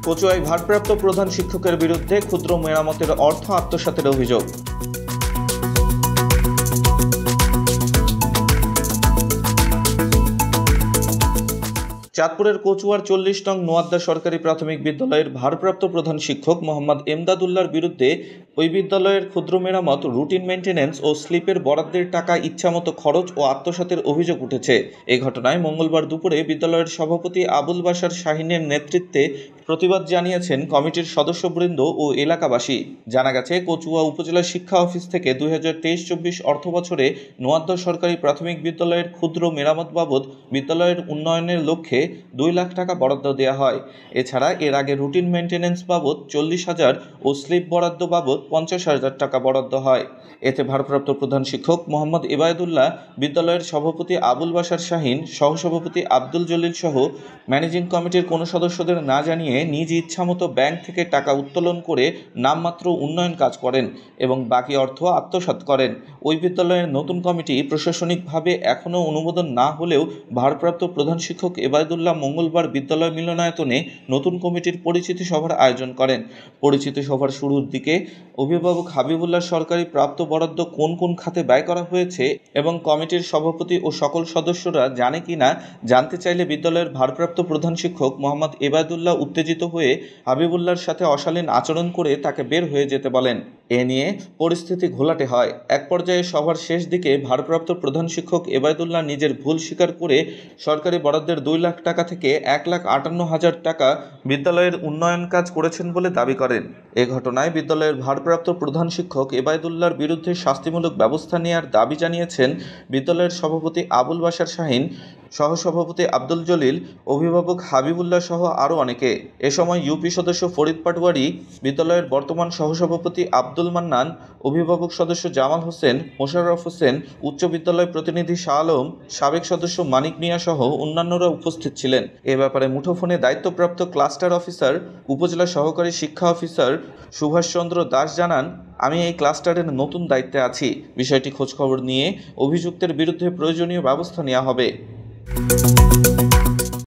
কচুয়ায় ভারপ্রাপ্ত প্রধান শিক্ষকের বিরুদ্ধে ক্ষুদ্র মেরামতের অর্থ আত্মসাতের অভিযোগ। চাঁদপুরের কচুয়ার 40 নং নোয়াদ্দা সরকারি প্রাথমিক বিদ্যালয়ের ভারপ্রাপ্ত প্রধান শিক্ষক মোহাম্মদ এমদাদুল্লাহর বিরুদ্ধে ওই বিদ্যালয়ের ক্ষুদ্র মেরামত, রুটিন মেইনটেন্যান্স ও স্লিপের বরাদ্দের টাকা ইচ্ছামতো খরচ ও আত্মসাতের অভিযোগ উঠেছে। এই ঘটনায় মঙ্গলবার দুপুরে বিদ্যালয়ের সভাপতি আবুল বাশার শাহীনের নেতৃত্বে প্রতিবাদ জানিয়েছেন কমিটির সদস্যবৃন্দ ও এলাকাবাসী। জানা গেছে, কচুয়া উপজেলা শিক্ষা অফিস থেকে 2023-24 অর্থবছরে নোয়াদ্দা সরকারি প্রাথমিক বিদ্যালয়ের ক্ষুদ্র মেরামত বাবদ বিদ্যালয়ের উন্নয়নের লক্ষ্যে 2 লাখ টাকা বরাদ্দ দেওয়া হয়। এছাড়া এর আগে রুটিন মেইনটেন্যান্স বাবদ 40,000 ও স্লিপ বরাদ্দ বাবদ 50,000 টাকা বরাদ্দ হয়। এতে ভারপ্রাপ্ত প্রধান শিক্ষক মোহাম্মদ এবায়দুল্লাহ, বিদ্যালয়ের সভাপতি আবুল বাশার শাহীন, সহসভাপতি আব্দুল জলিল সহ ম্যানেজিং কমিটির কোনো সদস্যদের না জানিয়ে নিজ ইচ্ছামতো ব্যাংক থেকে টাকা উত্তোলন করে নামমাত্র উন্নয়ন কাজ করেন এবং বাকি অর্থ আত্মসাৎ করেন। ওই বিদ্যালয়ের নতুন কমিটি প্রশাসনিকভাবে এখনও অনুমোদন না হলেও ভারপ্রাপ্ত প্রধান শিক্ষক এবায়দুল্লাহ মঙ্গলবার বিদ্যালয় মিলনায়তনে নতুন কমিটির পরিচিতি সভার আয়োজন করেন। পরিচিতি সভার শুরুর দিকে অভিভাবক হাবিবুল্লাহ সরকারি প্রাপ্ত বরাদ্দ কোন কোন খাতে ব্যয় করা হয়েছে এবং কমিটির সভাপতি ও সকল সদস্যরা জানে কিনা জানতে চাইলে বিদ্যালয়ের ভারপ্রাপ্ত প্রধান শিক্ষক মোহাম্মদ এবায়দুল্লাহ উত্তেজিত হয়ে হাবিবুল্লাহর সাথে অশালীন আচরণ করে তাকে বের হয়ে যেতে বলেন। এ নিয়ে পরিস্থিতি ঘোলাটে হয়। এক পর্যায়ে সভার শেষ দিকে ভারপ্রাপ্ত প্রধান শিক্ষক এবায়দুল্লাহ নিজের ভুল স্বীকার করে সরকারি বরাদ্দের 2 লাখ টাকা থেকে 1,58,000 টাকা বিদ্যালয়ের উন্নয়ন কাজ করেছেন বলে দাবি করেন। এ ঘটনায় বিদ্যালয়ের ভারপ্রাপ্ত প্রধান শিক্ষক এবায়দুল্লাহর বিরুদ্ধে শাস্তিমূলক ব্যবস্থা নেওয়ার দাবি জানিয়েছেন বিদ্যালয়ের সভাপতি আবুল বাশার শাহীন, সহসভাপতি আব্দুল জলিল, অভিভাবক হাবিবুল্লাহ সহ আরও অনেকে। এ সময় ইউপি সদস্য ফরিদ পাটোয়ারি, বিদ্যালয়ের বর্তমান সহসভাপতি আব্দুল মান্নান, অভিভাবক সদস্য জামাল হোসেন, মোশাররফ হোসেন, উচ্চ বিদ্যালয় প্রতিনিধি শাহ আলম, সাবেক সদস্য মানিক মিয়া সহ অন্যান্যরা উপস্থিত ছিলেন। এ ব্যাপারে মুঠোফোনে দায়িত্বপ্রাপ্ত ক্লাস্টার অফিসার, উপজেলা সহকারী শিক্ষা অফিসার সুভাষচন্দ্র দাস জানান, আমি এই ক্লাস্টারের নতুন দায়িত্বে আছি। বিষয়টি খোঁজখবর নিয়ে অভিযুক্তের বিরুদ্ধে প্রয়োজনীয় ব্যবস্থা নেওয়া হবে।